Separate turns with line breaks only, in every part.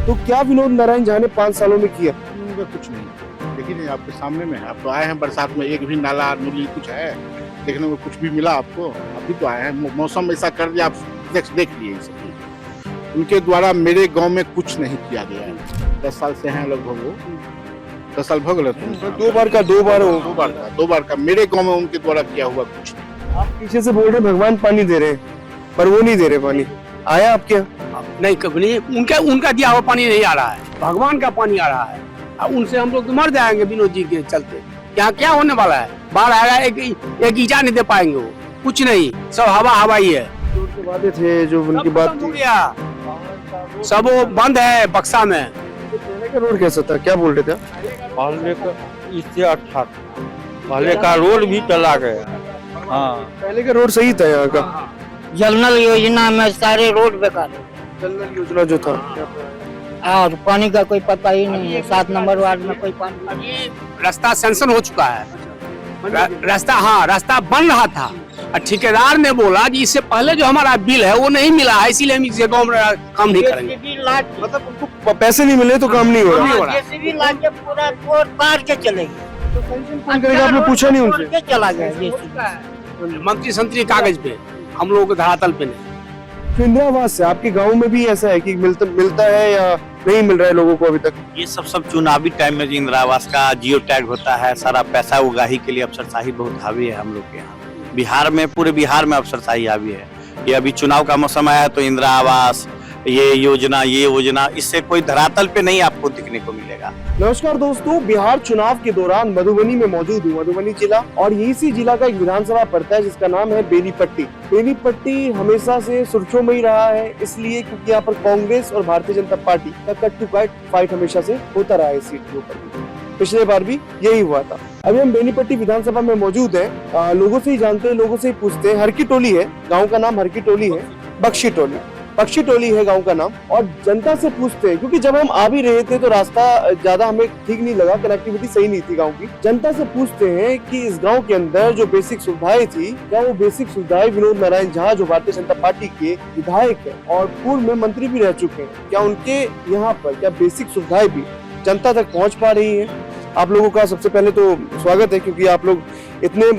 तो क्या विनोद नारायण झा ने 5 सालों में किया?
उनका कुछ नहीं। देखिए नहीं, आपके सामने में है। आप तो आए हैं बरसात में, एक भी नाला नूली कुछ है देखने को, कुछ भी मिला आपको? अभी तो आए हैं, मौसम ऐसा कर दिया, आप देख लिए सब चीज। उनके द्वारा मेरे गांव में कुछ नहीं किया गया है। 10 साल से हैं लगभग वो, 10 साल भग गए तुम।
दो बार का
मेरे गांव में उनके द्वारा किया हुआ कुछ नहीं।
आप पीछे से बोल रहे भगवान पानी दे रहे हैं, पर वो नहीं दे रहे पानी। आया आपके यहाँ?
नहीं, कभी नहीं। उनका दिया हुआ पानी नहीं आ रहा है, भगवान का पानी आ रहा है। अब उनसे हम लोग मर जाएंगे विनोद जी के चलते। यहाँ क्या होने वाला है? बाढ़ आएगा, एक ईटा नहीं दे पाएंगे वो, कुछ नहीं, सब हवा ही है।
जो वादे थे, जो उनकी बात थी,
सब वो बंद है बक्सा में।
पहले का रोड कैसा था, क्या बोल रहे थे?
पहले का इससे अच्छा था, पहले का रोड भी चला गया। हाँ,
पहले का रोड सही था यहाँ का।
जल नल योजना में सारे रोड बेकार है।
जल नल योजना जो था,
और पानी का कोई पता ही नहीं है। 7 नंबर वार्ड में कोई पानी।
रास्ता सैंक्शन हो चुका है, रास्ता बन रहा था। और ठेकेदार ने बोला कि इससे पहले जो हमारा बिल है वो नहीं मिला है, इसीलिए हम इस जगह में काम नहीं करेंगे।
मतलब उनको पैसे नहीं मिले तो काम नहीं हो रहा।
जेसीबी लाके पूरा तोड़ पार के चलेगी।
कौन करेगा? आपने पूछा नहीं उनसे?
चला गया
मंत्री संतरी कागज पे, हम लोगों के धरातल पे नहीं।
तो इंदिरा आवास से आपके गांव में भी ऐसा है कि मिलता है या नहीं मिल रहा है लोगों को अभी तक?
ये सब चुनावी टाइम में जो इंदिरा आवास का जियो टैग होता है, सारा पैसा उगाही के लिए अफसरशाही बहुत हावी है हम लोग के यहाँ। बिहार में, पूरे बिहार में अफसरशाही हावी है। ये अभी चुनाव का मौसम आया तो इंदिरा आवास, ये योजना, इससे कोई धरातल पे नहीं आपको दिखने को मिलेगा।
नमस्कार दोस्तों, बिहार चुनाव के दौरान मधुबनी में मौजूद हूँ, मधुबनी जिला, और यही सी जिला का एक विधानसभा पड़ता है जिसका नाम है बेनीपट्टी। बेनीपट्टी हमेशा से सुर्खियों में ही रहा है, इसलिए क्योंकि यहाँ पर कांग्रेस और भारतीय जनता पार्टी का कट टू कट फाइट हमेशा से होता रहा है इस सीट के ऊपर। पिछले बार भी यही हुआ था। अभी हम बेनीपट्टी विधानसभा में मौजूद है। लोगों से ही जानते हैं, लोगों से ही पूछते हैं। हरकी टोली है गाँव का नाम, हरकी टोली है, बख्शी टोली है गांव का नाम। और जनता से पूछते हैं, क्योंकि जब हम आ भी रहे थे तो रास्ता ज्यादा हमें ठीक नहीं लगा, कनेक्टिविटी सही नहीं थी गांव की। जनता से पूछते हैं कि इस गांव के अंदर जो बेसिक सुविधाएं थी, क्या वो बेसिक सुविधाएं विनोद नारायण झा जो भारतीय जनता पार्टी के विधायक है और पूर्व में मंत्री भी रह चुके हैं, क्या उनके यहाँ पर क्या बेसिक सुविधाएं भी जनता तक पहुँच पा रही है? आप लोगों का सबसे पहले तो स्वागत है, क्योंकि आप लोग इतने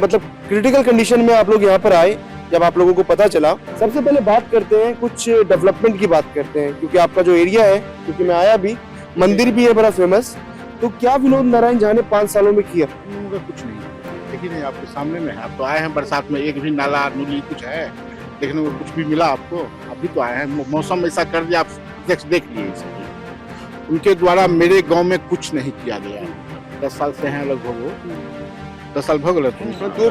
क्रिटिकल कंडीशन में आप लोग यहाँ पर आए जब आप लोगों को पता चला। सबसे पहले बात करते हैं, कुछ डेवलपमेंट की बात करते हैं, क्योंकि आपका जो एरिया है, क्योंकि मैं आया भी, मंदिर भी है बड़ा फेमस। तो क्या विनोद नारायण झा ने 5 सालों में किया?
उनका कुछ नहीं। देखिए नहीं, आपके सामने में है। आप तो आए हैं बरसात में, एक भी नाला नूली कुछ है देखने को, कुछ भी मिला आपको? अभी तो आए हैं, मौसम ऐसा कर दिया, आप देख लिए सब चीज। उनके द्वारा मेरे गाँव में कुछ नहीं किया गया है। 10 साल से हैं लगभग वो, 10 साल भग गए तुम। दो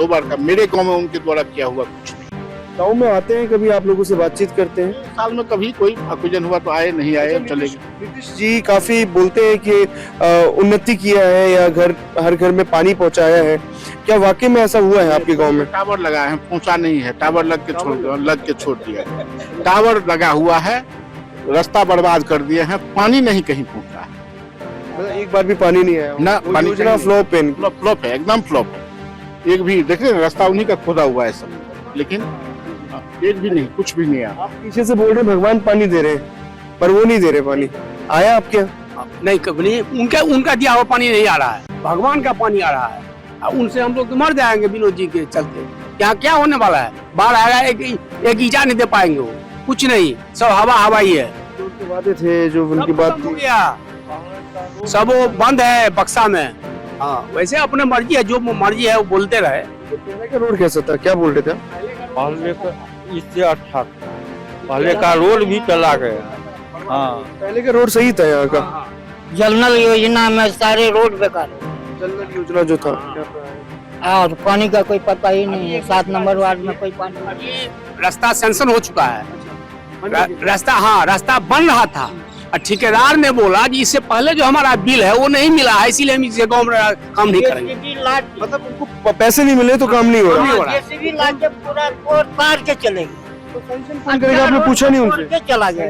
बार का मेरे गांव में उनके द्वारा किया हुआ कुछ नहीं।
गाँव में आते हैं कभी, आप लोगों से बातचीत करते हैं?
साल में कभी कोई ऑक्सीजन हुआ तो आए, नहीं आए चलेगी।
नीतीश जी काफी बोलते हैं कि उन्नति किया है या हर घर में पानी पहुंचाया है। क्या वाकई में ऐसा हुआ है आपके गांव में?
टावर लगाए हैं, पहुंचा नहीं है। टावर लग के छोड़ दिया है। टावर लगा हुआ है, रास्ता बर्बाद कर दिए हैं, पानी नहीं कहीं पहुंचा है।
एक बार भी पानी नहीं आया
ना, पानी
योजना फ्लॉप है,
एकदम फ्लॉप है। एक भी देख रहे हैं, रास्ता उन्हीं का खोदा हुआ है सब, लेकिन एक भी नहीं, कुछ भी नहीं आया।
आप पीछे से बोल रहे भगवान पानी दे रहे हैं, पर वो नहीं दे रहे पानी। आया आपके यहाँ?
नहीं, कभी नहीं। उनका दिया हुआ पानी नहीं आ रहा है, भगवान का पानी आ रहा है। अब उनसे हम लोग मर जाएंगे विनोद जी के चलते। यहाँ क्या होने वाला है? बाढ़ आएगा, एक ईटा नहीं दे पाएंगे वो, कुछ नहीं, सब हवा ही है।
जो वादे थे, जो उनकी बात थी,
सब वो बंद है बक्सा में। हाँ, वैसे अपने मर्जी है, जो मर्जी है वो बोलते रहे।
पहले का रोड कैसा था, क्या बोल रहे थे?
पहले का इससे अच्छा था, पहले का रोड भी चला गया। हाँ,
पहले का रोड सही था यहाँ का।
जल नल योजना में सारे रोड बेकार है।
जल नल योजना जो था,
और पानी का कोई पता ही नहीं है। 7 नंबर वार्ड में कोई पानी।
रास्ता सैंक्शन हो चुका है, रास्ता बन रहा था। और ठेकेदार ने बोला कि इससे पहले जो हमारा बिल है वो नहीं मिला है, इसीलिए हम इस जगह में काम नहीं करेंगे।
मतलब उनको पैसे नहीं मिले तो काम नहीं हो रहा।
जेसीबी लाके पूरा तोड़ पार के चलेगी।
कौन करेगा? आपने पूछा नहीं उनसे?
चला गया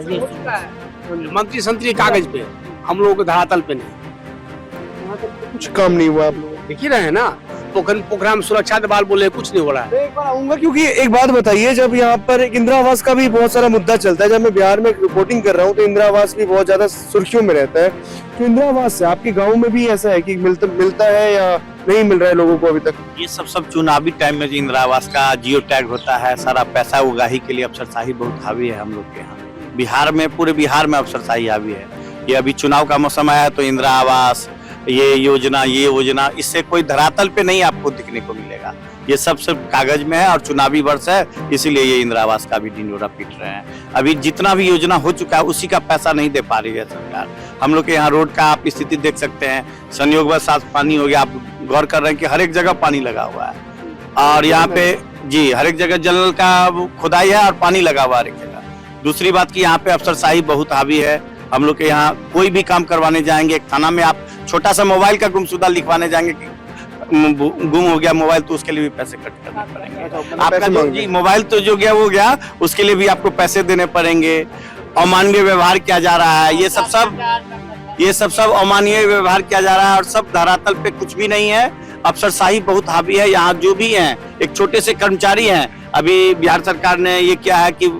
मंत्री संतरी कागज पे, हम लोगों के धरातल पे नहीं।
कुछ काम नहीं हुआ आप लोग
देख ही रहे हैं ना, पोखरा में सुरक्षा दबाल बोले कुछ नहीं हो रहा है।
मैं एक बार आऊंगा, क्योंकि एक बात बताइए, जब यहाँ पर इंदिरा आवास का भी बहुत सारा मुद्दा चलता है, जब मैं बिहार में रिपोर्टिंग कर रहा हूँ तो इंदिरा आवास भी बहुत ज्यादा सुर्खियों में रहता है। तो इंदिरा आवास से आपके गाँव में भी ऐसा है कि मिलता है या नहीं मिल रहा है लोगों को अभी तक?
ये सब चुनावी टाइम में जो इंदिरा आवास का जियो टैग होता है, सारा पैसा उगाही के लिए अफसरशाही बहुत हावी है हम लोग के यहाँ। बिहार में, पूरे बिहार में अफसरशाही हावी है। ये अभी चुनाव का मौसम आया तो इंदिरा आवास, ये योजना, इससे कोई धरातल पे नहीं आपको दिखने को मिलेगा। ये सब कागज में है और चुनावी वर्ष है, इसीलिए ये इंदिरा आवास का भी ढिंढोरा पीट रहे हैं। अभी जितना भी योजना हो चुका है उसी का पैसा नहीं दे पा रही है सरकार। हम लोग के यहाँ रोड का आप स्थिति देख सकते हैं, संयोगवश पानी हो गया। आप गौर कर रहे हैं कि हर एक जगह पानी लगा हुआ है, और यहाँ पे जी हर एक जगह जल का खुदाई है और पानी लगा हुआ है हर एक जगह। दूसरी बात की यहाँ पे अफसरशाही बहुत हावी है। हम लोग के यहाँ कोई भी काम करवाने जाएंगे, एक थाना में आप छोटा सा मोबाइल का गुमशुदा लिखवाने जाएंगे कि गुम हो गया मोबाइल, तो उसके लिए भी पैसे कट करने पड़ेंगे। आपका जो जी मोबाइल तो जो गया वो गया, उसके लिए भी आपको पैसे देने पड़ेंगे। अमानवीय व्यवहार किया जा रहा है, ये सब अमानवीय व्यवहार किया जा रहा है और सब धरातल पे कुछ भी नहीं है। अफसरशाही बहुत हावी है। यहाँ जो भी हैं, एक छोटे से कर्मचारी हैं। अभी बिहार सरकार ने ये किया है कि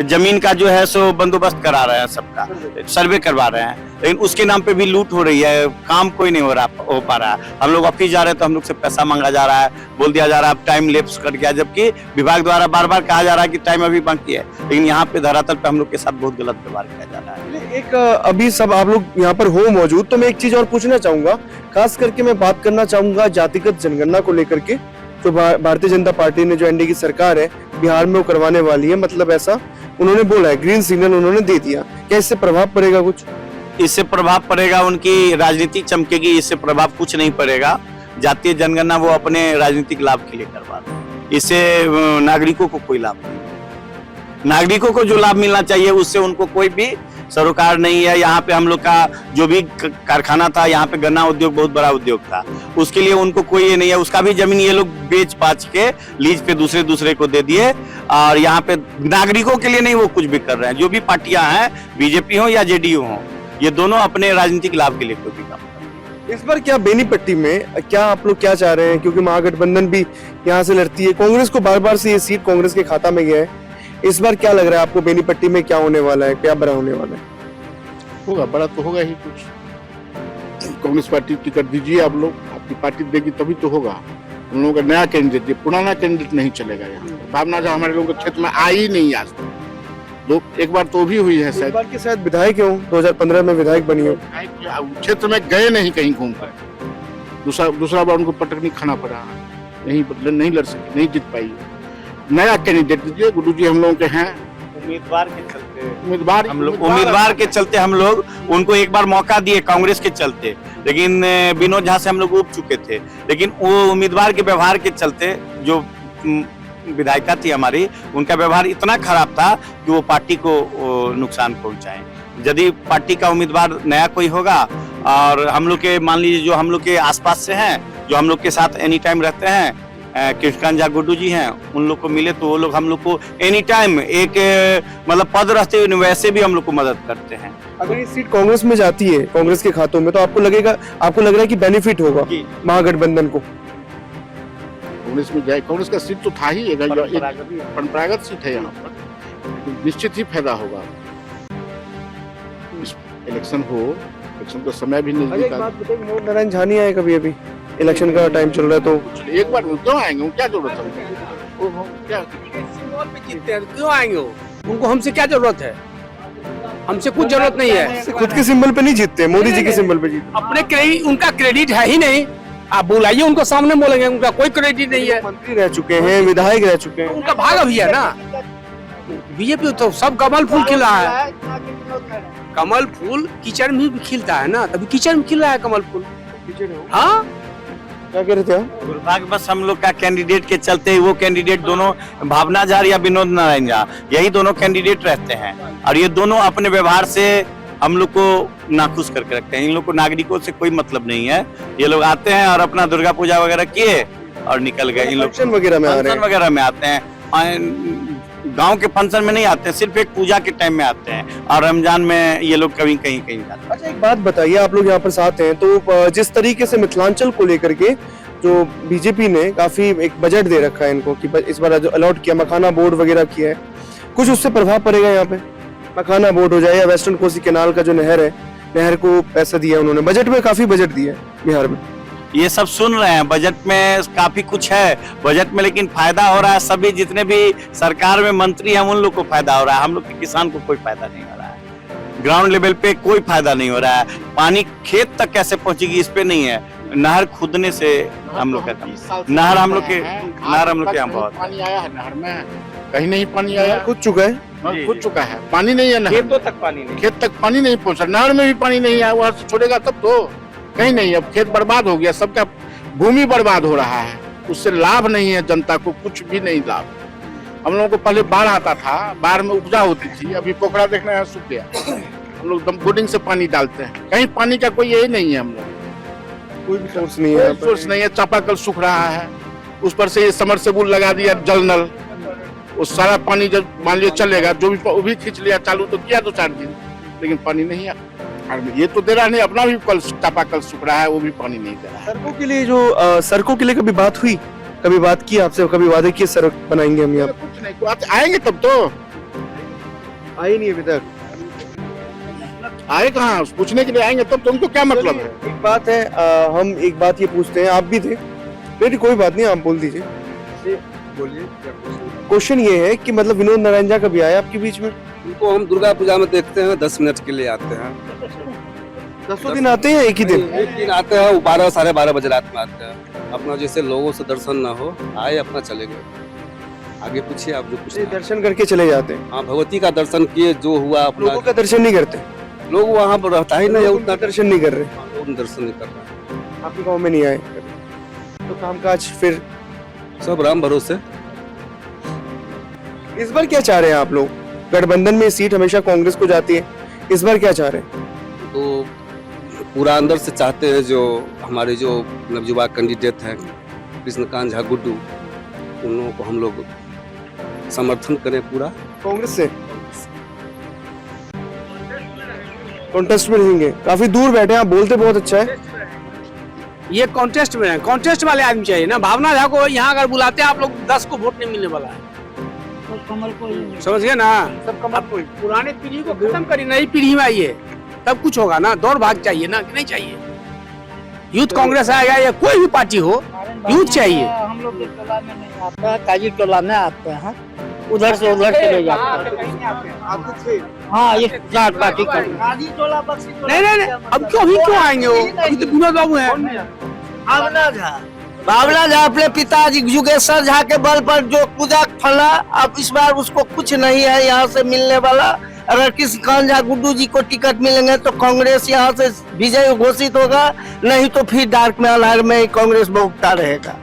जमीन का जो है सो बंदोबस्त करा रहे हैं, सबका सर्वे करवा रहे हैं, लेकिन उसके नाम पे भी लूट हो रही है। काम कोई नहीं हो पा रहा है। हम लोग ऑफिस जा रहे हैं तो हम लोग से पैसा मांगा जा रहा है, बोल दिया जा रहा है अब टाइम लैप्स कर गया, जबकि विभाग द्वारा बार बार कहा जा रहा है कि टाइम अभी बाकी है, लेकिन यहाँ पे धरातल पे हम लोग के साथ बहुत गलत व्यवहार किया जा रहा है।
एक अभी सब आप लोग यहाँ पर हो मौजूद, तो मैं एक चीज और पूछना चाहूंगा, खास करके मैं बात करना चाहूंगा जातिगत जनगणना को लेकर के। तो भारतीय जनता पार्टी ने, जो एनडीए की सरकार है बिहार में, वो करवाने वाली है, मतलब ऐसा उन्होंने बोला है, ग्रीन सिग्नल उन्होंने दे दिया। क्या इससे प्रभाव पड़ेगा कुछ?
इससे प्रभाव पड़ेगा, उनकी राजनीति चमकेगी। इससे प्रभाव कुछ नहीं पड़ेगा। जातीय जनगणना वो अपने राजनीतिक लाभ के लिए करवा रहे हैं, इससे नागरिकों को कोई लाभ नहीं। नागरिकों को जो लाभ मिलना चाहिए उससे उनको कोई भी सरोकार नहीं है। यहाँ पे हम लोग का जो भी कारखाना था, यहाँ पे गन्ना उद्योग बहुत बड़ा उद्योग था, उसके लिए उनको कोई ये नहीं है। उसका भी जमीन ये लोग बेच पाच के लीज पे दूसरे को दे दिए, और यहाँ पे नागरिकों के लिए नहीं वो कुछ भी कर रहे हैं। जो भी पार्टियां हैं, बीजेपी हो या जेडीयू हो, ये दोनों अपने राजनीतिक लाभ के लिए कोई भी काम।
इस बार क्या बेनीपट्टी में क्या आप लोग क्या चाह रहे हैं, क्योंकि महागठबंधन भी यहाँ से लड़ती है, कांग्रेस को बार बार से ये सीट कांग्रेस के खाता में गया है, इस बार क्या लग रहा है आपको बेनीपट्टी में क्या होने वाला है, क्या बड़ा होने वाला है?
होगा, बड़ा तो होगा ही कुछ। कांग्रेस पार्टी टिकट दीजिए आप लोग, आपकी पार्टी देगी तभी तो होगा। उन लोगों का नया कैंडिडेट, पुराना कैंडिडेट नहीं चलेगा यहाँ। भावना जो हमारे लोगों के क्षेत्र में आई ही नहीं आज तक। एक बार तो भी हुई है शायद,
बार के शायद विधायक हो, 2015 में विधायक बनी हो,
क्षेत्र में गए नहीं कहीं घूम कर। दूसरा बार उनको पटक नहीं खाना पड़ा, नहीं लड़ सके, नहीं जीत पाई। नया कैंडिडेट दीजिए। गुरु जी हम लोगों के हैं
उम्मीदवार के चलते हम लोग उनको एक बार मौका दिए कांग्रेस के चलते, लेकिन विनोद झा से हम लोग उब चुके थे, लेकिन वो उम्मीदवार के व्यवहार के चलते, जो विधायिका थी हमारी, उनका व्यवहार इतना खराब था कि वो पार्टी को नुकसान पहुंचाए। यदि पार्टी का उम्मीदवार नया कोई होगा, और हम लोग के मान लीजिए जो हम लोग के आसपास से हैं, जो हम लोग के साथ एनी टाइम रहते हैं, कृष्णकांत झा गुड्डू जी हैं, उन लोग को मिले तो वो लोग हम लोग को एनी टाइम एक मतलब पद रहते हुए वैसे भी हम लोग को मदद करते हैं।
अगर ये सीट कांग्रेस में जाती है, कांग्रेस के खातों में, तो आपको लग रहा है कि बेनिफिट होगा महागठबंधन को?
कांग्रेस में जाए, कांग्रेस का सीट तो था ही, परंपरागत सीट है यहाँ पर, निश्चित ही फायदा होगा। इलेक्शन का समय भी नजदीक आ।
मोहन नारायण झा नहीं आए कभी? अभी इलेक्शन का टाइम चल रहा है तो
एक बार क्यों आएंगे? क्या जरूरत है?
क्यों आएंगे? उनको हमसे क्या जरूरत है? हमसे कुछ जरूरत नहीं है।
खुद के सिंबल पे नहीं जीतते, मोदी जी के सिंबल पे जीतते।
अपने क्रेडिट, उनका क्रेडिट है ही नहीं। आप बुलाइए उनको, सामने बोलेंगे, उनका कोई क्रेडिट नहीं है।
मंत्री रह चुके हैं, विधायक रह चुके हैं,
उनका भाग भी है ना। बीजेपी तो सब कमल फूल खिला है। कमल फूल कीचड़ में भी खिलता है ना, तभी कीचड़ में खिल रहा है कमल फूल। हाँ,
क्या कह रहे थे आप?
दुर्भाग्य बस हम लोग का कैंडिडेट के चलते, वो कैंडिडेट दोनों भावना झा या विनोद नारायण झा, यही दोनों कैंडिडेट रहते हैं, और ये दोनों अपने व्यवहार से हम लोग को नाखुश करके रखते हैं। इन लोग को नागरिकों से कोई मतलब नहीं है। ये लोग आते हैं और अपना दुर्गा पूजा वगैरह किए और निकल गए। इन लोग
फंक्शन वगैरह में
आते हैं, गांव के फंक्शन में नहीं आते हैं, सिर्फ एक पूजा के टाइम में आते हैं, और रमजान में ये लोग कहीं जाते हैं।
अच्छा, एक बात बताइए, आप लोग यहाँ पर साथ हैं, तो जिस तरीके से मिथिलांचल को लेकर के जो बीजेपी ने काफी एक बजट दे रखा है इनको कि इस बार जो अलॉट किया, मखाना बोर्ड वगैरह किया है, कुछ उससे प्रभाव पड़ेगा यहाँ पे? मखाना बोर्ड हो जाए या वेस्टर्न कोसी कैनाल का जो नहर है, नहर को पैसा दिया उन्होंने, बजट में काफी बजट दिया है बिहार में।
ये सब सुन रहे हैं, बजट में काफी कुछ है बजट में, लेकिन फायदा हो रहा है सभी जितने भी सरकार में मंत्री हैं उन लोग को फायदा हो रहा है, हम लोग के किसान को कोई फायदा नहीं हो रहा है। ग्राउंड लेवल पे कोई फायदा नहीं हो रहा है। पानी खेत तक कैसे पहुंचेगी इस पे नहीं है, नहर खुदने से हम लोग का नहर हम लोग के यहाँ बहुत
पानी आया है नहर में, कहीं नहीं पानी आया,
खुद चुका है,
खुद चुका है, पानी नहीं है नहर,
खेतों तक पानी नहीं,
खेत तक पानी नहीं पहुंचा, नहर में भी पानी नहीं आया, वहां से छोड़ेगा तब तो, कहीं नहीं। अब खेत बर्बाद हो गया, सबका भूमि बर्बाद हो रहा है, उससे लाभ नहीं है जनता को, कुछ भी नहीं लाभ। हम लोगों को पहले बाढ़ आता था, बाढ़ में उपजा होती थी, अभी पोखरा देखना है सूख गया, हम लोग बोर्डिंग से पानी डालते हैं, कहीं पानी का कोई यही नहीं है, हम लोग
कोई भी सोर्स नहीं है,
सोर्स नहीं है। चापाकल सूख रहा है, उस पर से ये समरसेबुल लगा दिया, जल नल, वो सारा पानी जब मान लिया चलेगा, जो भी वो भी खींच लिया चालू तो किया 2-4 दिन, लेकिन पानी नहीं है। ये तो दे रहा नहीं, अपना भी कल चापाकल सूख रहा है, वो भी पानी नहीं दे रहा है।
सड़कों के लिए जो सड़कों के लिए कभी बात हुई, कभी बात की आपसे, कभी वादे किए सड़क बनाएंगे हम यहाँ?
कुछ नहीं, आएंगे तब तो,
आई नहीं अभी तक।
आए कहाँ, पूछने के लिए आएंगे तब तो, उनको क्या मतलब है?
एक बात है, हम एक बात ये पूछते हैं, आप भी थे, नहीं कोई बात नहीं, आप बोल दीजिए, बोलिए। क्वेश्चन ये है कि मतलब विनोद नारायण झा कभी आए आपके बीच में?
उनको हम दुर्गा पूजा में देखते हैं, 10 मिनट के लिए आते हैं।
10 दिन आते हैं, एक ही दिन?
एक दिन आते हैं, वो 12 साढ़े 12 बजे रात में आते हैं। अपना जैसे लोगों से दर्शन ना हो, आए अपना चले गए। आगे पूछिए आप जो पूछना है।
दर्शन करके चले जाते हैं?
हाँ, भगवती का दर्शन किए, जो हुआ अपना।
लोगों का दर्शन नहीं करते?
लोग वहाँ पर रहता ही नहीं, उतना
दर्शन नहीं कर रहे,
लोग दर्शन नहीं कर रहे।
आपके गाँव में नहीं आए तो कामकाज फिर
सब राम भरोसे।
इस बार क्या चाह रहे हैं आप लोग? गठबंधन में सीट हमेशा कांग्रेस को जाती है, इस बार क्या चाह रहे हैं?
तो पूरा अंदर से चाहते हैं जो हमारे जो नवयुवा कैंडिडेट हैं कृष्णकांत झा गुड्डू, उन लोगों को हम लोग समर्थन करें पूरा।
कांग्रेस से कॉन्टेस्ट में रहेंगे? काफी दूर बैठे हैं आप, बोलते बहुत अच्छा है।
ये कॉन्टेस्ट में है, कॉन्टेस्ट वाले आदमी चाहिए ना। भावना झा को यहाँ अगर बुलाते हैं आप लोग, 10 को वोट नहीं मिलने वाला है, समझ गए ना? सब कमल को, पुराने पीढ़ी को खत्म करी, नई पीढ़ी में आइए, तब कुछ होगा ना। दौड़ भाग चाहिए ना, कि नहीं चाहिए? यूथ कांग्रेस आएगा या कोई भी पार्टी हो, यूथ चाहिए।
हम लोग के टोला में नहीं आता है, काजी टोला में आते हैं, उधर से उधर चले जाते हैं। हाँ, ये जाट पार्टी का
नहीं, अब क्यों आएंगे वो? अभी तो विनोद बाबू है।
बाबला झा अपने पिताजी युगेश्वर झा के बल पर जो पूजा फला, अब इस बार उसको कुछ नहीं है यहाँ से मिलने वाला। अगर कृष्णकांत झा गुड्डू जी को टिकट मिलेंगे तो कांग्रेस यहाँ से विजय घोषित होगा, नहीं तो फिर डार्क में अनहार में कांग्रेस बहुता रहेगा।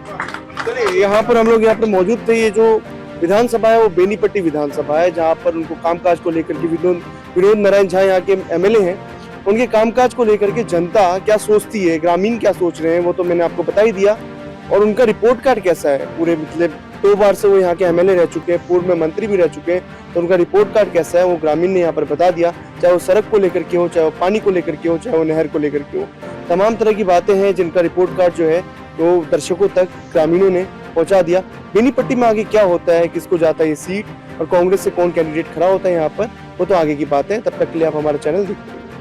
चलिए, यहाँ पर हम लोग यहाँ पर मौजूद थे। ये जो विधानसभा है वो बेनीपट्टी विधानसभा है, जहाँ पर उनको कामकाज को लेकर के विनोद नारायण झा यहाँ के एमएलए हैं, उनके कामकाज को लेकर के जनता क्या सोचती है, ग्रामीण क्या सोच रहे हैं, वो तो मैंने आपको बता ही दिया। और उनका रिपोर्ट कार्ड कैसा है, पूरे मतलब 2 बार से वो यहाँ के एमएलए रह चुके हैं, पूर्व में मंत्री भी रह चुके हैं, तो उनका रिपोर्ट कार्ड कैसा है वो ग्रामीण ने यहाँ पर बता दिया। चाहे वो सड़क को लेकर के हो, चाहे वो पानी को लेकर के हो, चाहे वो नहर को लेकर के हो, तमाम तरह की बातें हैं जिनका रिपोर्ट कार्ड जो है वो दर्शकों तक ग्रामीणों ने पहुंचा दिया। बेनीपट्टी में आगे क्या होता है, किसको जाता है ये सीट और कांग्रेस से कौन कैंडिडेट खड़ा होता है यहाँ पर, वो तो आगे की बात है। तब तक के लिए आप हमारा चैनल देखते रहिए।